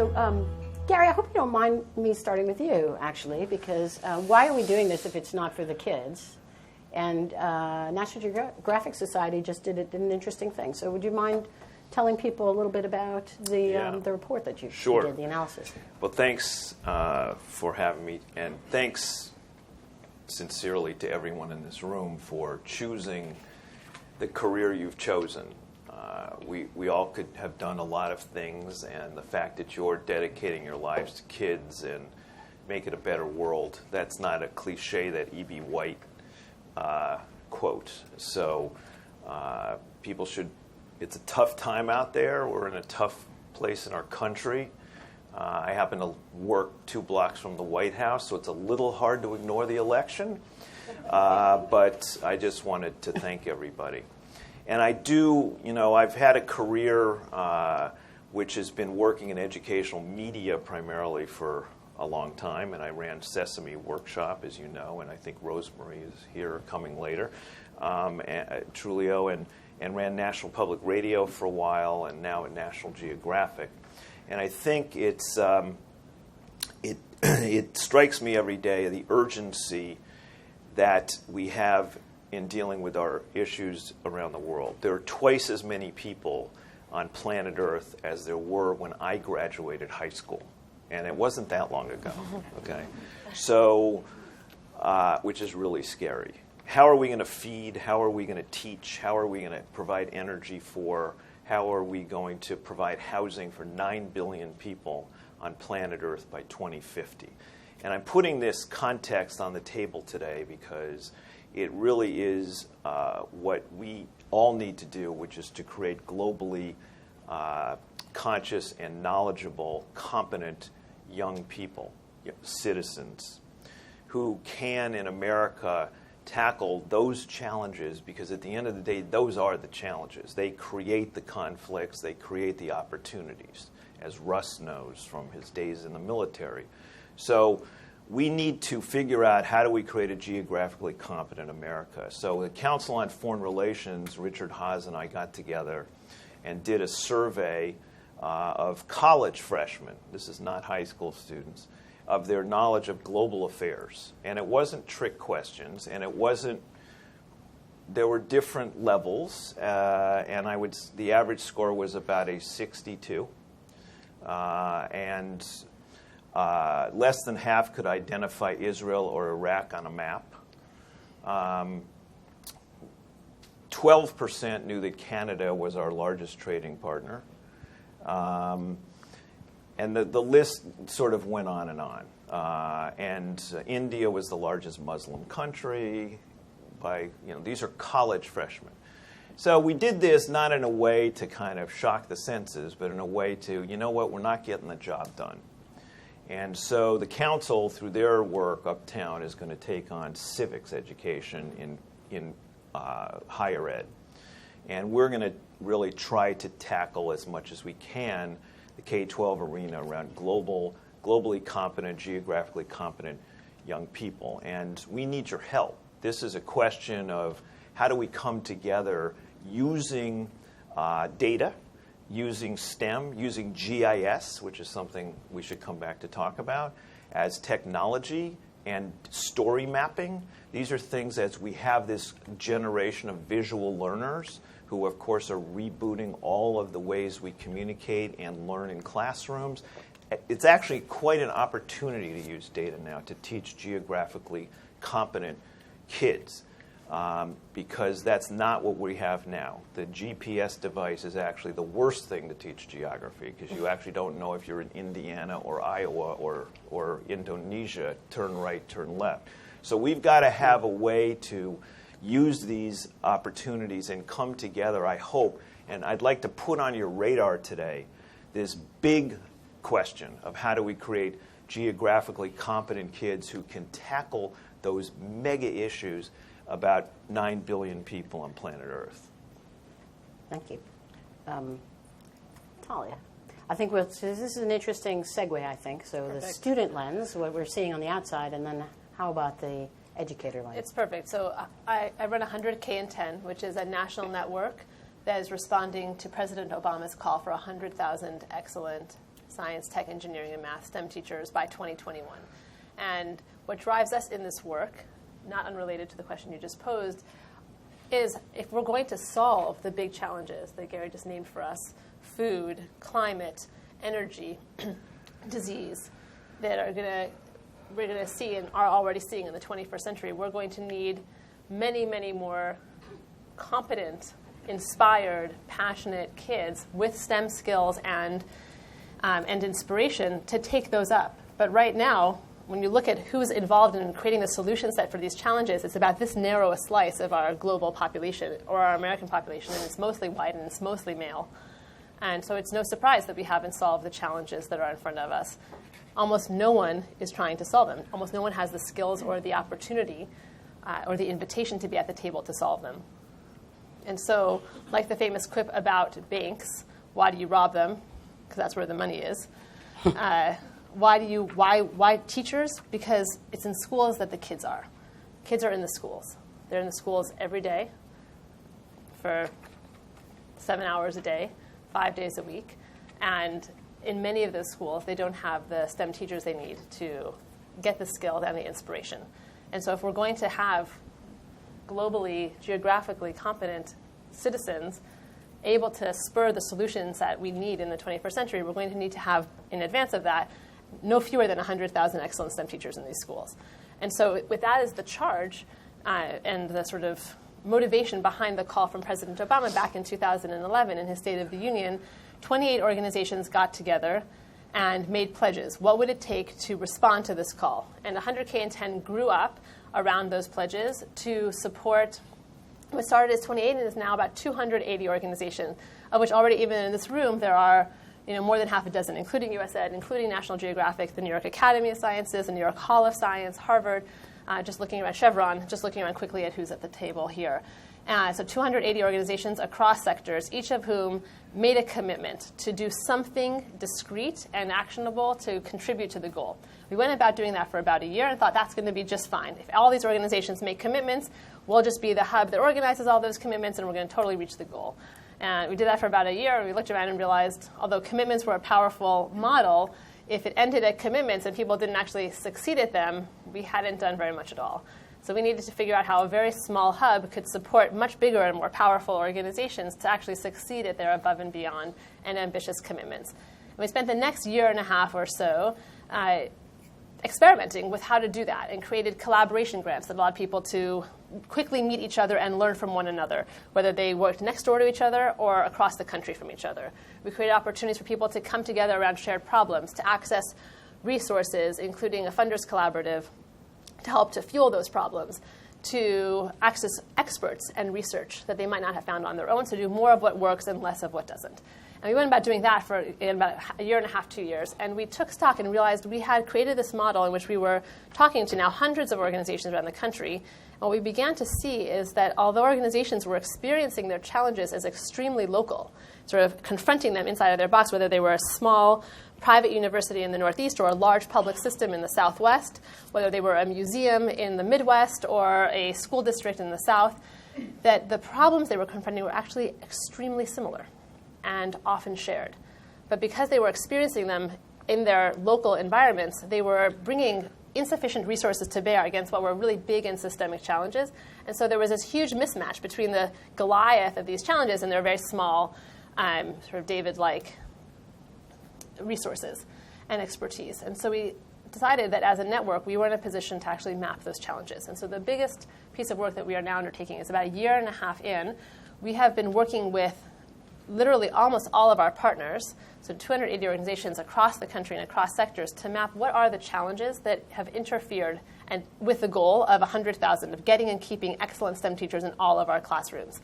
So, Gary, I hope you don't mind me starting with you, actually, because why are we doing this if it's not for the kids? And National Geographic Society just did an interesting thing. So would you mind telling people a little bit about the report that you did, the analysis? Well, thanks for having me, and thanks sincerely to everyone in this room for choosing the career you've chosen. We all could have done a lot of things, and the fact that you're dedicating your lives to kids and make it a better world, that's not a cliche that E.B. White quote. So people should, it's a tough time out there. We're in a tough place in our country. I happen to work 2 blocks from the White House, so it's a little hard to ignore the election. But I just wanted to thank everybody. And I do, I've had a career which has been working in educational media primarily for a long time, and I ran Sesame Workshop, as you know, and I think Rosemary is here coming later, Trulio, and ran National Public Radio for a while, and now at National Geographic. And I think it strikes me every day the urgency that we have in dealing with our issues around the world. There are twice as many people on planet Earth as there were when I graduated high school. And it wasn't that long ago, okay? So, which is really scary. How are we going to feed? How are we going to teach? How are we going to provide energy for? How are we going to provide housing for 9 billion people on planet Earth by 2050? And I'm putting this context on the table today because it really is what we all need to do, which is to create globally conscious and knowledgeable, competent young people, citizens, who can, in America, tackle those challenges, because at the end of the day, those are the challenges. They create the conflicts, they create the opportunities, as Russ knows from his days in the military. So we need to figure out how do we create a geographically competent America. So the Council on Foreign Relations, Richard Haas and I got together and did a survey of college freshmen, this is not high school students, of their knowledge of global affairs. And it wasn't trick questions, and it wasn't, there were different levels, and the average score was about a 62. And less than half could identify Israel or Iraq on a map. 12% knew that Canada was our largest trading partner. And the list sort of went on and on. And India was the largest Muslim country by, these are college freshmen. So we did this not in a way to kind of shock the senses, but in a way to, we're not getting the job done. And so the council, through their work uptown, is going to take on civics education in higher ed. And we're going to really try to tackle as much as we can the K-12 arena around globally competent, geographically competent young people. And we need your help. This is a question of how do we come together using data, using STEM, using GIS, which is something we should come back to talk about, as technology and story mapping. These are things, as we have this generation of visual learners who, of course, are rebooting all of the ways we communicate and learn in classrooms. It's actually quite an opportunity to use data now to teach geographically competent kids. Because that's not what we have now. The GPS device is actually the worst thing to teach geography, because you actually don't know if you're in Indiana or Iowa or Indonesia, turn right, turn left. So we've got to have a way to use these opportunities and come together, I hope. And I'd like to put on your radar today this big question of how do we create geographically competent kids who can tackle those mega issues about 9 billion people on planet Earth. Thank you. Talia, I think this is an interesting segue, I think. So perfect. The student lens, what we're seeing on the outside, and then how about the educator lens? It's perfect. So I run 100K in 10, which is a national network that is responding to President Obama's call for 100,000 excellent science, tech, engineering, and math STEM teachers by 2021. And what drives us in this work, not unrelated to the question you just posed, is if we're going to solve the big challenges that Gary just named for us, food, climate, energy, disease, that we're going to see and are already seeing in the 21st century, we're going to need many, many more competent, inspired, passionate kids with STEM skills and inspiration to take those up. But right now, when you look at who's involved in creating the solution set for these challenges, it's about this narrow a slice of our global population or our American population, and it's mostly white and it's mostly male. And so it's no surprise that we haven't solved the challenges that are in front of us. Almost no one is trying to solve them. Almost no one has the skills or the opportunity or the invitation to be at the table to solve them. And so, like the famous quip about banks, why do you rob them? Because that's where the money is. Why teachers? Because it's in schools that the kids are. Kids are in the schools. They're in the schools every day for 7 hours a day, 5 days a week. And in many of those schools, they don't have the STEM teachers they need to get the skills and the inspiration. And so if we're going to have globally, geographically competent citizens able to spur the solutions that we need in the 21st century, we're going to need to have, in advance of that, no fewer than 100,000 excellent STEM teachers in these schools. And so with that as the charge and the sort of motivation behind the call from President Obama back in 2011 in his State of the Union, 28 organizations got together and made pledges. What would it take to respond to this call? And 100K in 10 grew up around those pledges to support what started as 28 and is now about 280 organizations, of which already even in this room there are more than half a dozen, including USAID, including National Geographic, the New York Academy of Sciences, the New York Hall of Science, Harvard, just looking around Chevron, just looking around quickly at who's at the table here. So 280 organizations across sectors, each of whom made a commitment to do something discrete and actionable to contribute to the goal. We went about doing that for about a year and thought that's going to be just fine. If all these organizations make commitments, we'll just be the hub that organizes all those commitments and we're going to totally reach the goal. And we did that for about a year, and we looked around and realized, although commitments were a powerful model, if it ended at commitments and people didn't actually succeed at them, we hadn't done very much at all. So we needed to figure out how a very small hub could support much bigger and more powerful organizations to actually succeed at their above and beyond and ambitious commitments. And we spent the next year and a half or so experimenting with how to do that and created collaboration grants that allowed people to quickly meet each other and learn from one another, whether they worked next door to each other or across the country from each other. We created opportunities for people to come together around shared problems, to access resources, including a funders collaborative, to help to fuel those problems, to access experts and research that they might not have found on their own, to do more of what works and less of what doesn't. And we went about doing that for about a year and a half, 2 years. And we took stock and realized we had created this model in which we were talking to now hundreds of organizations around the country. And what we began to see is that although organizations were experiencing their challenges as extremely local, sort of confronting them inside of their box, whether they were a small private university in the Northeast or a large public system in the Southwest, whether they were a museum in the Midwest or a school district in the South, that the problems they were confronting were actually extremely similar and often shared. But because they were experiencing them in their local environments, they were bringing insufficient resources to bear against what were really big and systemic challenges. And so there was this huge mismatch between the Goliath of these challenges and their very small, sort of David-like resources and expertise. And so we decided that as a network, we were in a position to actually map those challenges. And so the biggest piece of work that we are now undertaking is about a year and a half in. We have been working with literally almost all of our partners, so 280 organizations across the country and across sectors, to map what are the challenges that have interfered and with the goal of 100,000, of getting and keeping excellent STEM teachers in all of our classrooms.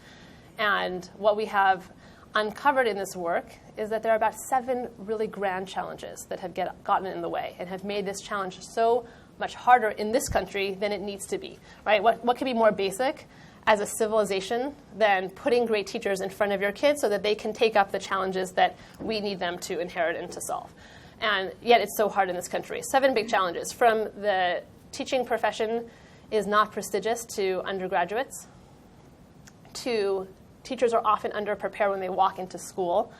And what we have uncovered in this work is that there are about 7 really grand challenges that have gotten in the way and have made this challenge so much harder in this country than it needs to be. Right? What could be more basic as a civilization than putting great teachers in front of your kids so that they can take up the challenges that we need them to inherit and to solve? And yet it's so hard in this country. 7 big challenges. From the teaching profession is not prestigious to undergraduates, to teachers are often underprepared when they walk into school,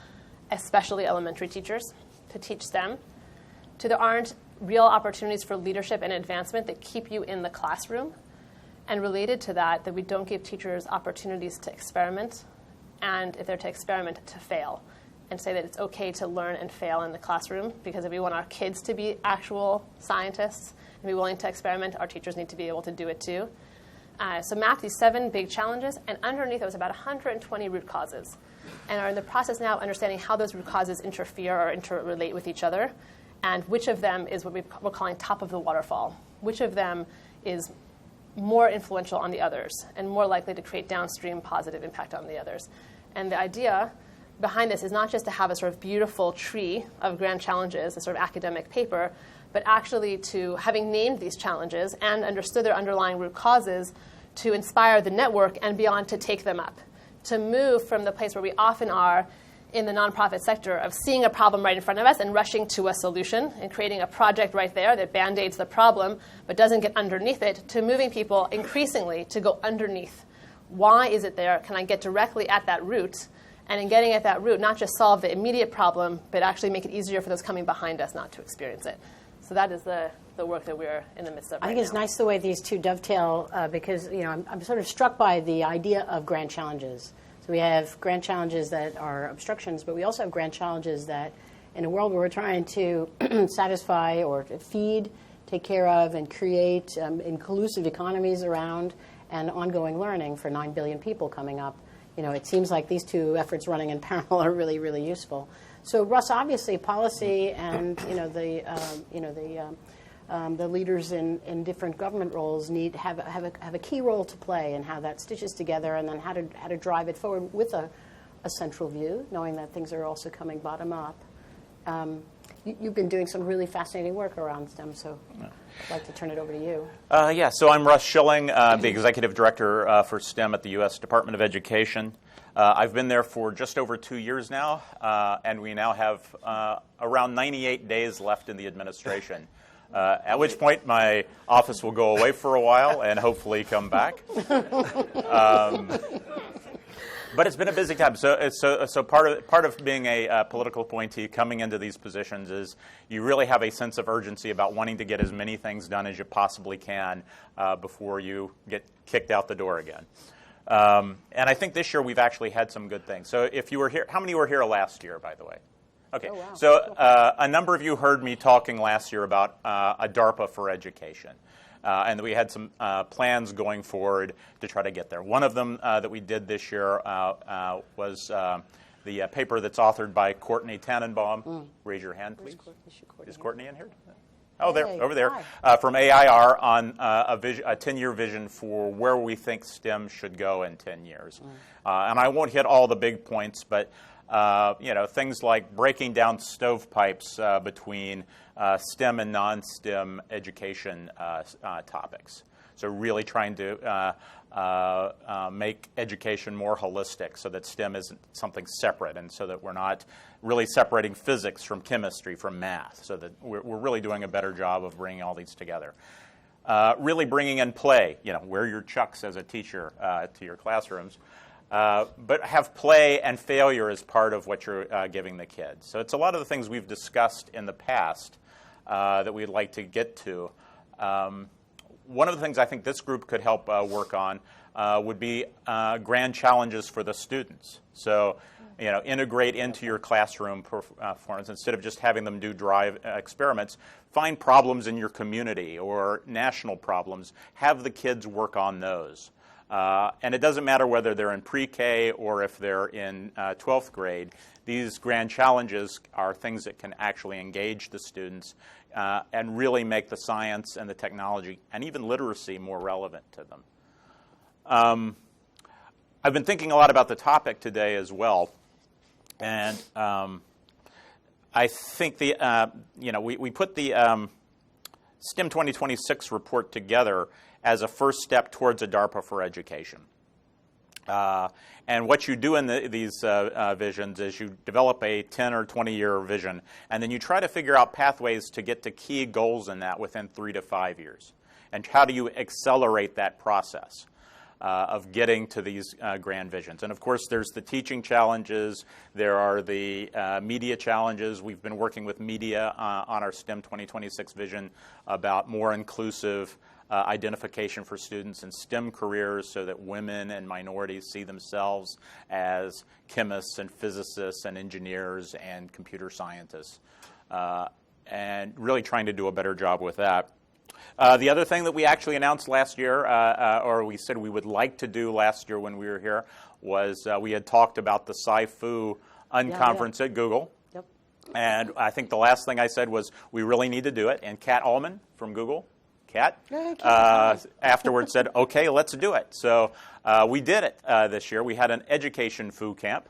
especially elementary teachers. to teach STEM, to there aren't real opportunities for leadership and advancement that keep you in the classroom, and related to that, that we don't give teachers opportunities to experiment, and if they're to experiment, to fail, and say that it's okay to learn and fail in the classroom, because if we want our kids to be actual scientists and be willing to experiment, our teachers need to be able to do it too. So mapped these 7 big challenges, and underneath it was about 120 root causes, and are in the process now of understanding how those root causes interfere or interrelate with each other, and which of them is what we're calling top of the waterfall, which of them is more influential on the others and more likely to create downstream positive impact on the others. And the idea behind this is not just to have a sort of beautiful tree of grand challenges, a sort of academic paper, but actually to, having named these challenges and understood their underlying root causes, to inspire the network and beyond to take them up, to move from the place where we often are in the nonprofit sector of seeing a problem right in front of us and rushing to a solution and creating a project right there that band-aids the problem but doesn't get underneath it, to moving people increasingly to go underneath. Why is it there? Can I get directly at that root? And in getting at that root, not just solve the immediate problem, but actually make it easier for those coming behind us not to experience it. So that is the work that we're in the midst of right now. I think it's nice the way these two dovetail because I'm sort of struck by the idea of grand challenges. So we have grand challenges that are obstructions, but we also have grand challenges that in a world where we're trying to satisfy or feed, take care of, and create inclusive economies around and ongoing learning for 9 billion people coming up, it seems like these two efforts running in parallel are really, really useful. So, Russ, obviously, policy and the leaders in different government roles have a key role to play in how that stitches together, and then how to drive it forward with a central view, knowing that things are also coming bottom up. You've been doing some really fascinating work around STEM, so I'd like to turn it over to you. So I'm Russ Shilling, the Executive Director for STEM at the U.S. Department of Education. I've been there for just over 2 years now, and we now have around 98 days left in the administration, at which point my office will go away for a while and hopefully come back. But it's been a busy time. So part of being a political appointee coming into these positions is you really have a sense of urgency about wanting to get as many things done as you possibly can before you get kicked out the door again. And I think this year we've actually had some good things. So if you were here, how many were here last year, by the way? Okay. Oh, wow. So a number of you heard me talking last year about a DARPA for education. And we had some plans going forward to try to get there. One of them that we did this year was the paper that's authored by Courtney Tannenbaum. Raise your hand, please. Is Courtney in here? Oh, there, over there. From AIR on a 10-year vision for where we think STEM should go in 10 years. And I won't hit all the big points, but things like breaking down stovepipes between STEM and non-STEM education topics. So really trying to make education more holistic so that STEM isn't something separate, and so that we're not really separating physics from chemistry from math, so that we're really doing a better job of bringing all these together. Really bringing in play, wear your chucks as a teacher to your classrooms. But have play and failure as part of what you're giving the kids. So it's a lot of the things we've discussed in the past that we'd like to get to. One of the things I think this group could help work on would be grand challenges for the students. So, integrate into your classroom performance instead of just having them do dry experiments. Find problems in your community or national problems. Have the kids work on those. And it doesn't matter whether they're in pre-K or if they're in 12th grade. These grand challenges are things that can actually engage the students and really make the science and the technology and even literacy more relevant to them. I've been thinking a lot about the topic today as well. And I think we put the STEM 2026 report together as a first step towards a DARPA for education. And what you do in these visions is you develop a 10 or 20-year vision, and then you try to figure out pathways to get to key goals in that within 3 to 5 years. And how do you accelerate that process? of getting to these grand visions. And of course, there's the teaching challenges. There are the media challenges. We've been working with media on our STEM 2026 vision about more inclusive identification for students in STEM careers so that women and minorities see themselves as chemists and physicists and engineers and computer scientists, and really trying to do a better job with that. The other thing that we actually announced last year, or we said we would like to do last year when we were here, was we had talked about the Sci-Fu Unconference at Google. Yep. And I think the last thing I said was we really need to do it. And Kat Ullman from Google, Kat, afterwards said, okay, let's do it. So we did it this year. We had an education Fu camp.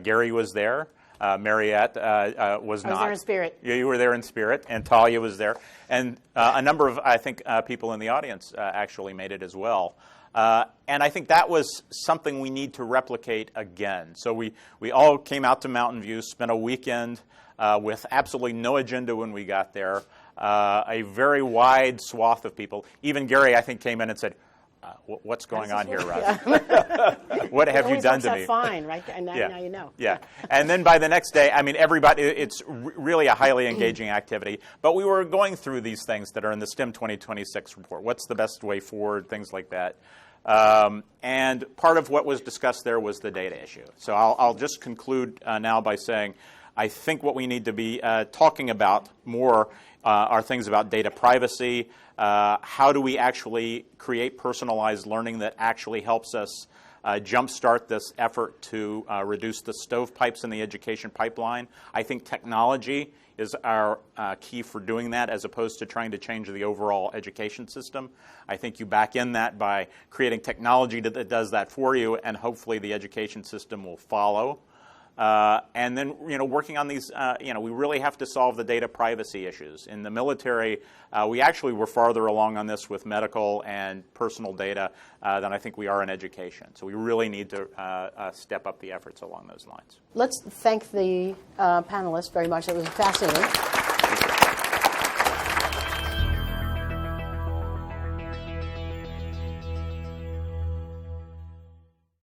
Gary was there. Mariette was not. I was there in spirit. You were there in spirit, and Talia was there. And a number of, I think, people in the audience actually made it as well. And I think that was something we need to replicate again. So we all came out to Mountain View, spent a weekend with absolutely no agenda when we got there, a very wide swath of people. Even Gary, I think, came in and said, what's going on here, Russ? What have you done to me? Fine, right? And now you know. Yeah. And then by the next day, I mean, everybody, it's really a highly engaging activity. But we were going through these things that are in the STEM 2026 report. What's the best way forward? Things like that. And part of what was discussed there was the data issue. So I'll just conclude now by saying I think what we need to be talking about more are things about data privacy. How do we actually create personalized learning that actually helps us jumpstart this effort to reduce the stovepipes in the education pipeline? I think technology is our key for doing that, as opposed to trying to change the overall education system. I think you back in that by creating technology that does that for you, and hopefully the education system will follow. And then, working on these, we really have to solve the data privacy issues. In the military, we actually were farther along on this with medical and personal data than I think we are in education. So we really need to step up the efforts along those lines. Let's thank the panelists very much. It was fascinating.